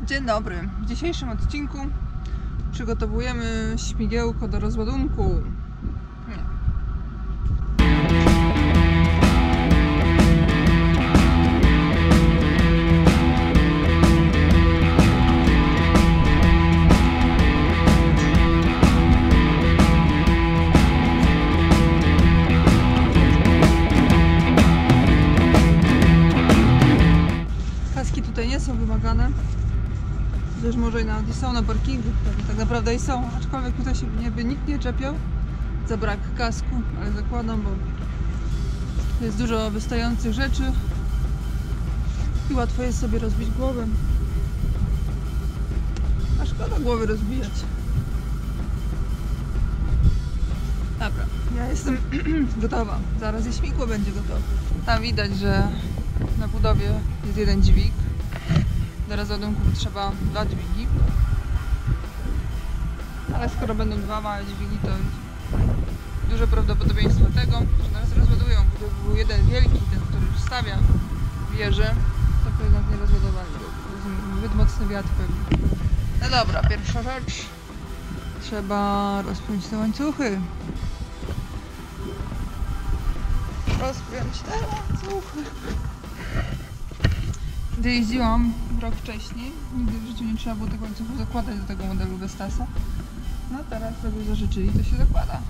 Dzień dobry. W dzisiejszym odcinku przygotowujemy śmigiełko do rozładunku. Kaski tutaj nie są wymagane. Chociaż może i nawet są na parkingu, tak naprawdę i są, aczkolwiek tutaj się nikt nie czepiał za brak kasku, ale zakładam, bo jest dużo wystających rzeczy i łatwo jest sobie rozbić głowę. A szkoda głowy rozbijać. Dobra, ja jestem gotowa, zaraz i śmigło będzie gotowe. Tam widać, że na budowie jest jeden dźwig. Do rozładunku trzeba 2 dźwigi. Ale skoro będą 2 małe dźwigi, to duże prawdopodobieństwo tego, że nas rozładują. Gdyby był jeden wielki, ten, który już stawia wieżę, to by nas nie rozładowali. Zbyt mocny wiatr pewnie. No dobra, pierwsza rzecz. Trzeba rozpiąć te łańcuchy. Rozpiąć te łańcuchy. Gdy jeździłam rok wcześniej, nigdy w życiu nie trzeba było tych łańcuchów zakładać do tego modelu Vestasa. No teraz sobie zażyczyli, to się zakłada.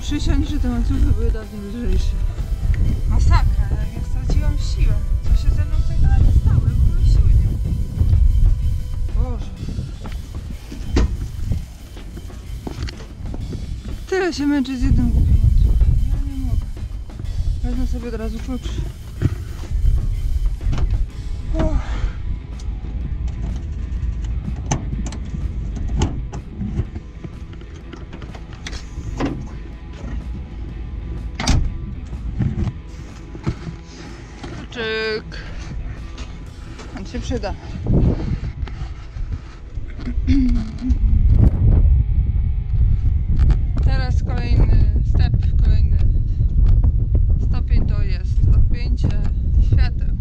przysiąść, że te łańcuchy były dawniej lżejsze. Masakra, jak ja straciłam siłę. Co się ze mną tak dalej stało? Ja w ogóle siły nie mam. Boże. Tyle się męczy z jednym głupim łańcuchem. Ja nie mogę. Wezmę sobie od razu klucz. Kluczyk. On się przyda. Teraz kolejny step, kolejny stopień to jest odpięcie świateł.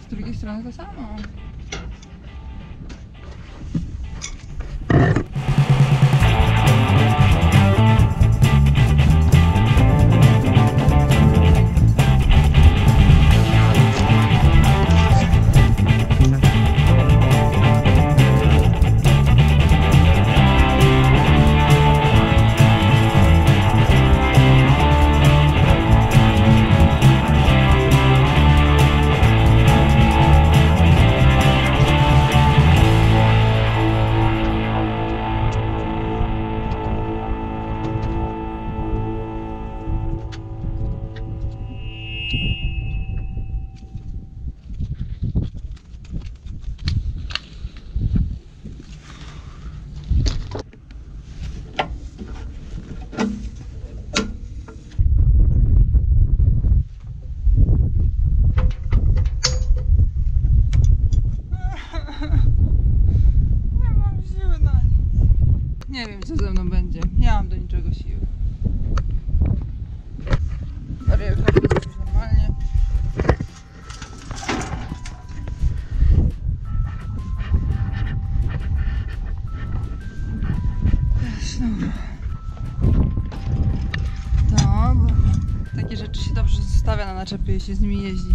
Z drugiej strony to samo. Nie wiem, co ze mną będzie. Nie mam do niczego siły. Barierka będzie już normalnie. No, bo takie rzeczy się dobrze zostawia na naczepie i się z nimi jeździ.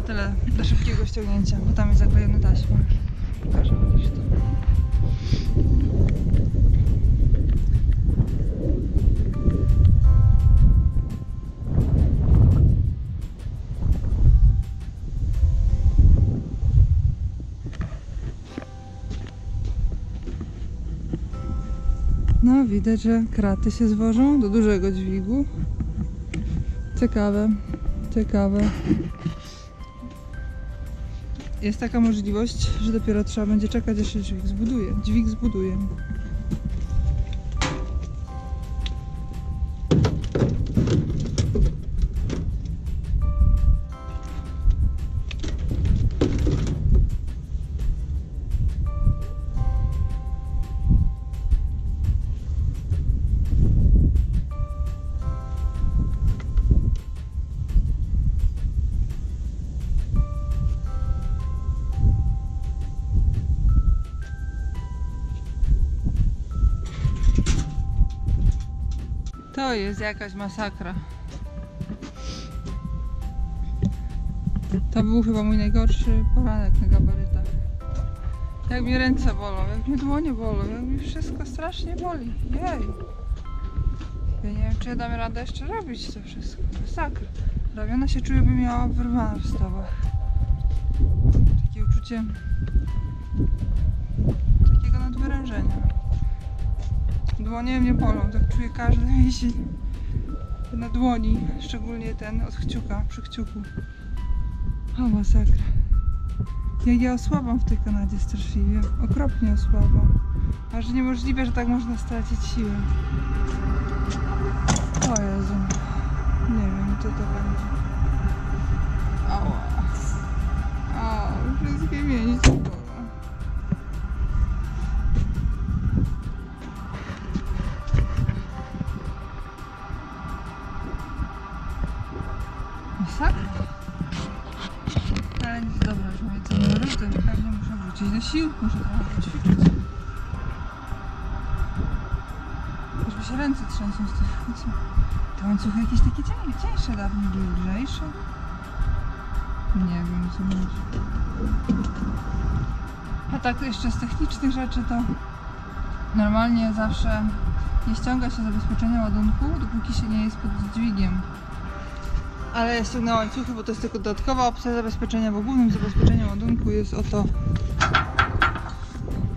Tyle do szybkiego ściągnięcia, bo tam jest zaklejone taśmą. Pokażę chociaż to. No widać, że kraty się zwożą do dużego dźwigu. Ciekawe, ciekawe. Jest taka możliwość, że dopiero trzeba będzie czekać, aż się dźwig zbuduje. Dźwig zbuduje. To jest jakaś masakra. To był chyba mój najgorszy poranek na gabarytach. Jak mnie ręce bolą, jak mnie dłonie bolą, jak mi wszystko strasznie boli. Jej. Ja nie wiem, czy ja dam radę jeszcze robić to wszystko. Masakra. Ramiona się czuję, by miała wyrwane w stawach. Takie uczucie takiego nadwyrężenia. Dłonie mnie bolą, tak czuję każdy mięsień na dłoni, szczególnie ten od kciuka, przy kciuku. O, masakra. Jak ja osłabam w tej Kanadzie straszliwie, okropnie osłabam. Aż niemożliwe, że tak można stracić siłę. O Jezu. Nie wiem, co to będzie. Ała. Ała, wszystkie mięśnie bolą. Masakra. Ale nic, dobra, już mówię, co nie robię, to pewnie muszę wrócić do sił, muszę trochę poćwiczyć. Aż mi się ręce trzęsą z tych łańcuchów. Te łańcuchy jakieś takie cieńsze dawniej były, lżejsze. Nie wiem, co chodzi. A tak jeszcze z technicznych rzeczy to normalnie zawsze nie ściąga się zabezpieczenia ładunku, dopóki się nie jest pod dźwigiem. Ale ja ściągnęłam łańcuchy, bo to jest tylko dodatkowa opcja zabezpieczenia, bo głównym zabezpieczeniem ładunku jest oto.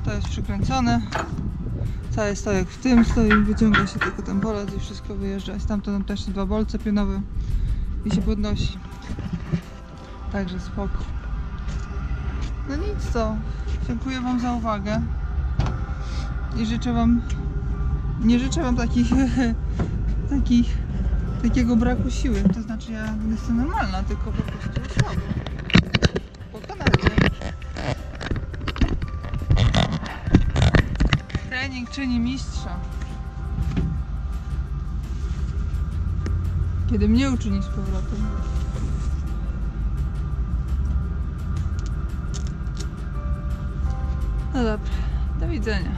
To jest przykręcone. Cały stojak w tym stoi, wyciąga się tylko ten bolec i wszystko wyjeżdża. Stamtąd też 2 bolce pionowe i się podnosi. Także spoko. No nic to. Dziękuję wam za uwagę. I życzę wam... Nie życzę wam takiego braku siły. To znaczy ja jestem normalna, tylko po prostu słabo. Po Kanadzie. Trening czyni mistrza. Kiedy mnie uczyni z powrotem. No dobra, do widzenia.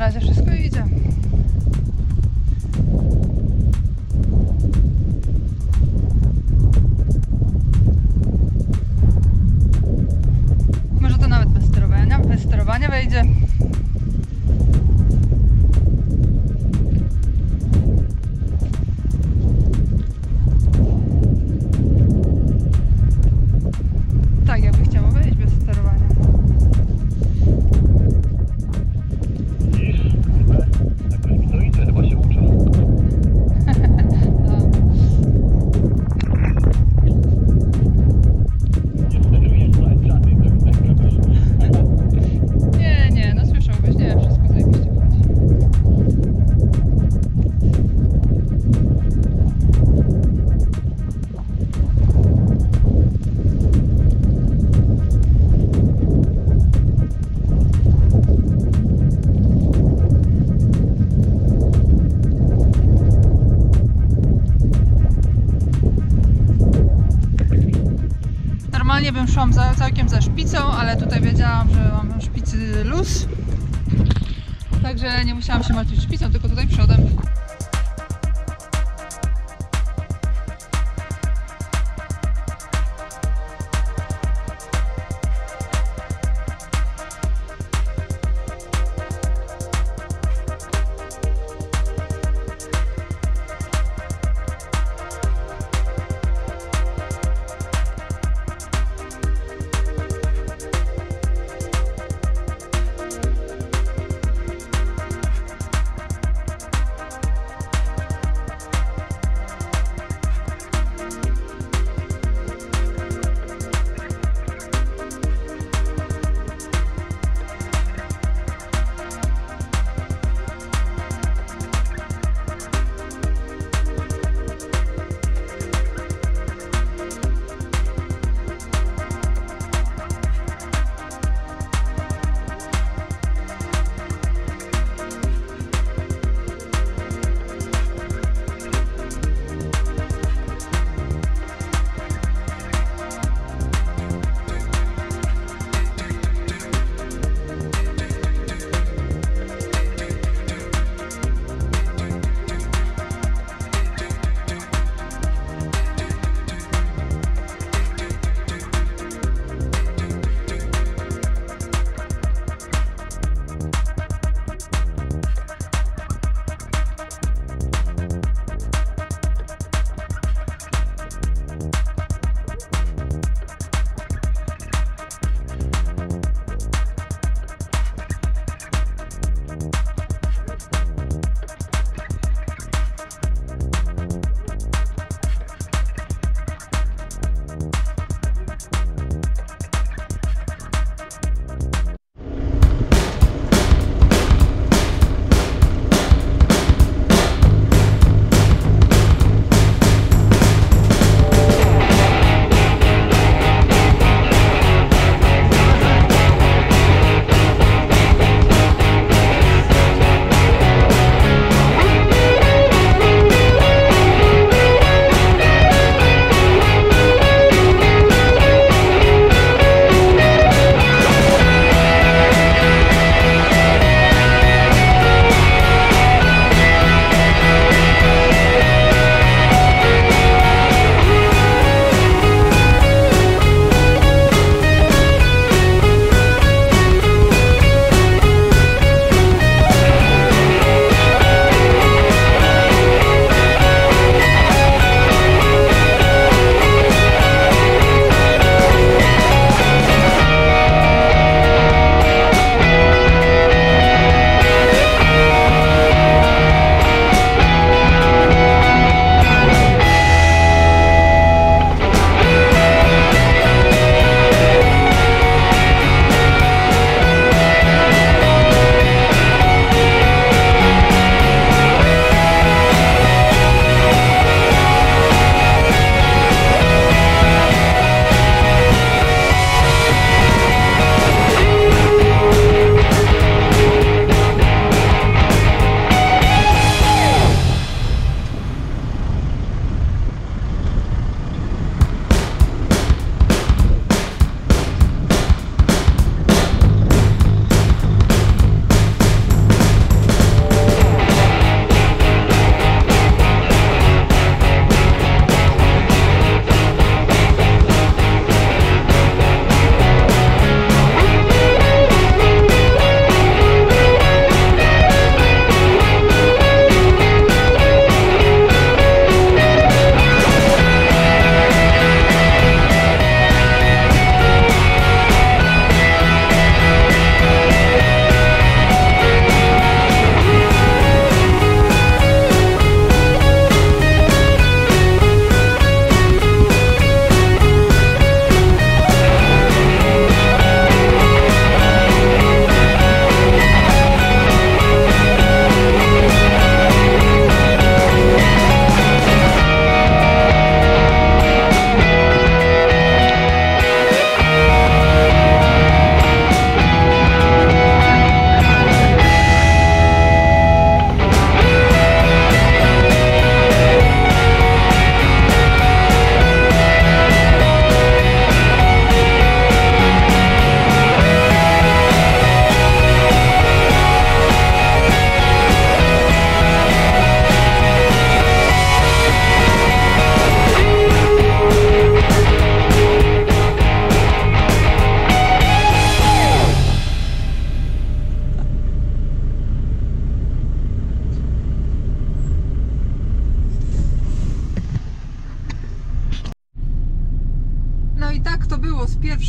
razie wszystko idzie. Może to nawet bez sterowania wejdzie. Tak, jakby chciało wejść bez sterowania. Widzisz, kurde, jakoś mi to idzie, chyba się uczę. No. Nie sterujesz żadnej, to tak gadasz. Nie, no słyszałbyś, nie, wszystko zajebiście chodzi. Normalnie bym szłam całkiem za szpicą, ale tutaj wiedziałam, że mam szpicy luz. Także nie musiałam się martwić szpicą, tylko tutaj przodem.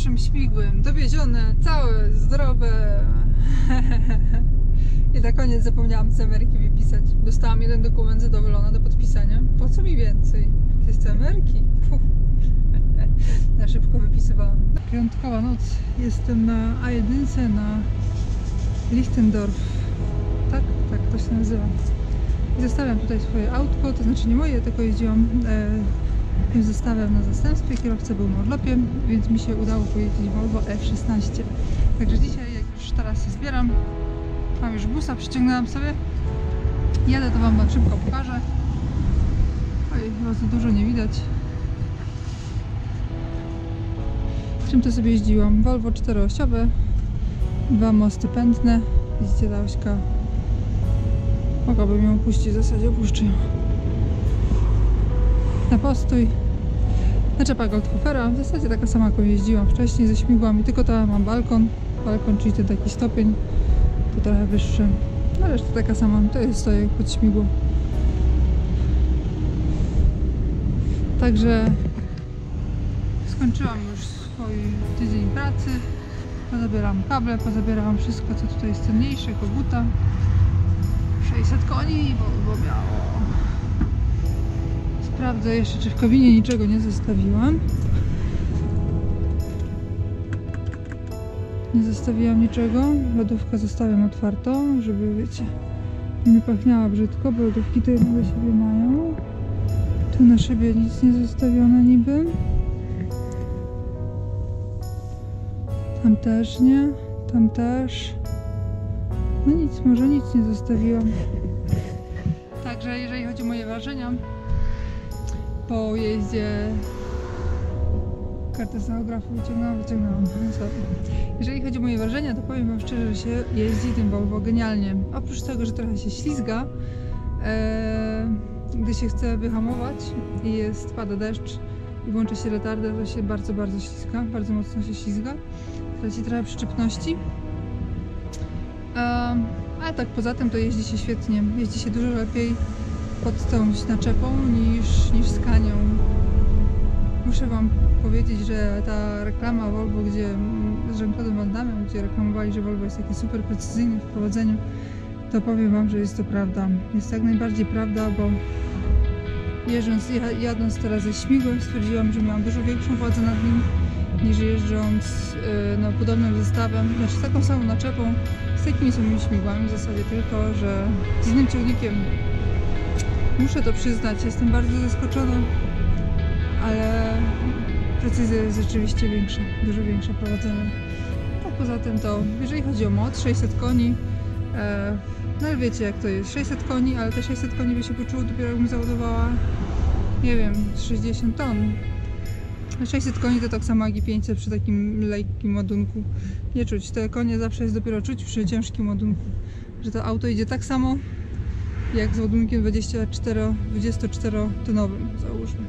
pierwszym śmigłem dowiezione, całe, zdrowe. I na koniec zapomniałam CMR-ki wypisać. Dostałam jeden dokument zadowolona do podpisania. Po co mi więcej? Jakieś CMR-ki? Na szybko wypisywałam. Piątkowa noc. Jestem na A1 na Lichtendorf. Tak? Tak, to się nazywa. I zostawiam tutaj swoje autko, to znaczy nie moje, tylko jeździłam, zostawiam na zastępstwie. Kierowca był na urlopie, więc mi się udało pojeździć Volvo F16. Także dzisiaj, jak już teraz się zbieram, mam już busa, przyciągnęłam sobie. Jadę, to wam szybko pokażę. Oj, chyba za dużo nie widać. Czym to sobie jeździłam? Volvo 4-osiowe, 2 mosty pętne. Widzicie, ta ośka. Mogłabym ją puścić, w zasadzie opuszczę ją. Na postój. Naczepa Goldhofera, w zasadzie taka sama, jaką jeździłam wcześniej ze śmigłami, tylko tam mam balkon. Balkon, czyli ten taki stopień, to trochę wyższy. No reszta taka sama, to jest stoję pod śmigło. Także skończyłam już swój tydzień pracy. Pozabieram kable, pozabierałam wszystko, co tutaj jest cenniejsze, koguta. 600 koni, bo miało. Sprawdzę jeszcze, czy w kabinie niczego nie zostawiłam. Nie zostawiłam niczego. Lodówkę zostawiam otwartą, żeby, wiecie, nie pachniała brzydko, bo lodówki to jedno do siebie mają. Tu na szybie nic nie zostawione niby. Tam też nie. Tam też. No nic, może nic nie zostawiłam. Także jeżeli chodzi o moje wrażenia po jeździe, kartę tachografu wyciągnęłam. Sorry. Jeżeli chodzi o moje wrażenia, to powiem wam szczerze, że się jeździ tym Volvo genialnie. Oprócz tego, że trochę się ślizga, gdy się chce wyhamować i pada deszcz i włącza się retarder, to się bardzo, bardzo ślizga, bardzo mocno się ślizga. Traci trochę przyczepności. Ale tak poza tym to jeździ się świetnie. Jeździ się dużo lepiej pod tą naczepą niż z Kanią. Muszę wam powiedzieć, że ta reklama Volvo, gdzie z Jean-Claude'em Van Damme, gdzie reklamowali, że Volvo jest takie super precyzyjne w prowadzeniu, to powiem wam, że jest to prawda. Jest jak najbardziej prawda, bo jadąc teraz ze śmigłem, stwierdziłam, że miałam dużo większą władzę nad nim niż jeżdżąc podobnym zestawem, znaczy z taką samą naczepą, z takimi samymi śmigłami w zasadzie, tylko że z innym ciągnikiem. Muszę to przyznać, jestem bardzo zaskoczona, ale precyzja jest rzeczywiście większa, dużo większa prowadzenia. A poza tym to, jeżeli chodzi o moc, 600 koni, no ale wiecie jak to jest, 600 koni, ale te 600 koni by się poczuło dopiero jakbym załadowała, nie wiem, 60 ton. 600 koni to tak samo jak i 500 przy takim lekkim ładunku. Nie czuć, te konie zawsze jest dopiero czuć przy ciężkim ładunku, że to auto idzie tak samo jak z ładunkiem 24 tonowym, załóżmy.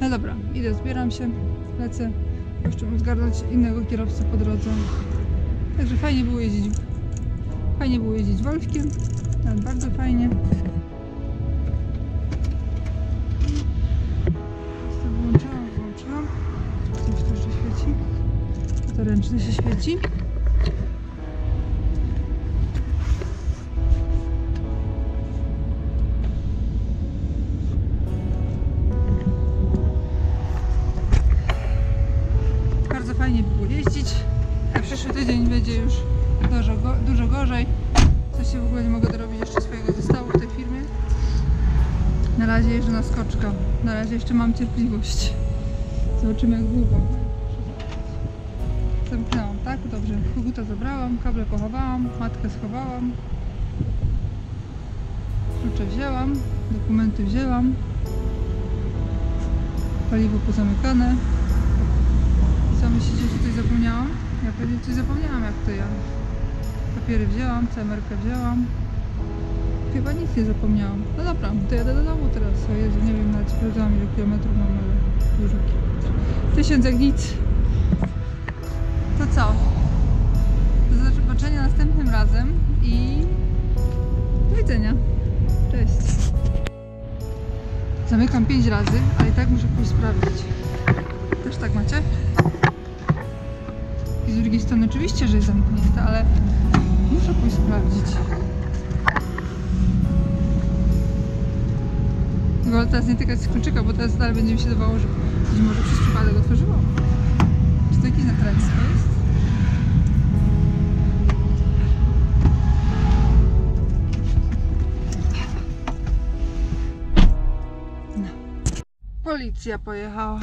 No dobra, idę, zbieram się, lecę. Jeszcze muszę zgarnąć innego kierowcę po drodze. Także fajnie było jeździć Wolfkiem, nawet bardzo fajnie. Włączyłam. Coś tu jeszcze świeci. To ręczny się świeci. Bardzo fajnie było jeździć. A przyszły tydzień będzie już dużo gorzej. Co się w ogóle nie mogę dorobić jeszcze swojego zestawu w tej firmie. Na razie jeżdżę na skoczka. Na razie jeszcze mam cierpliwość. Zobaczymy jak długo. Zamknęłam, tak? Dobrze. Koguta zabrałam, kable pochowałam, matkę schowałam. Klucze wzięłam, dokumenty wzięłam. Paliwo pozamykane. Co myślicie, że coś zapomniałam? Ja pewnie coś zapomniałam, jak to ja. Papiery wzięłam, CMR-kę wzięłam. Chyba nic nie zapomniałam. No dobra, to jadę do domu teraz. O Jezu, nie wiem, nawet sprawdzałam ile kilometrów mam, ale dużo kilometrów. 1000 jak nic. To co? Do zobaczenia następnym razem i do widzenia. Cześć. Zamykam 5 razy, ale i tak muszę pójść sprawdzić. Też tak macie? I z drugiej strony oczywiście, że jest zamknięte, ale muszę pójść sprawdzić. Wolę teraz nie tykać z kluczyka, bo teraz dalej będzie mi się dawało, że być może przez przypadek otworzyło. Czy to jakiś natręctwo jest? No. Policja pojechała.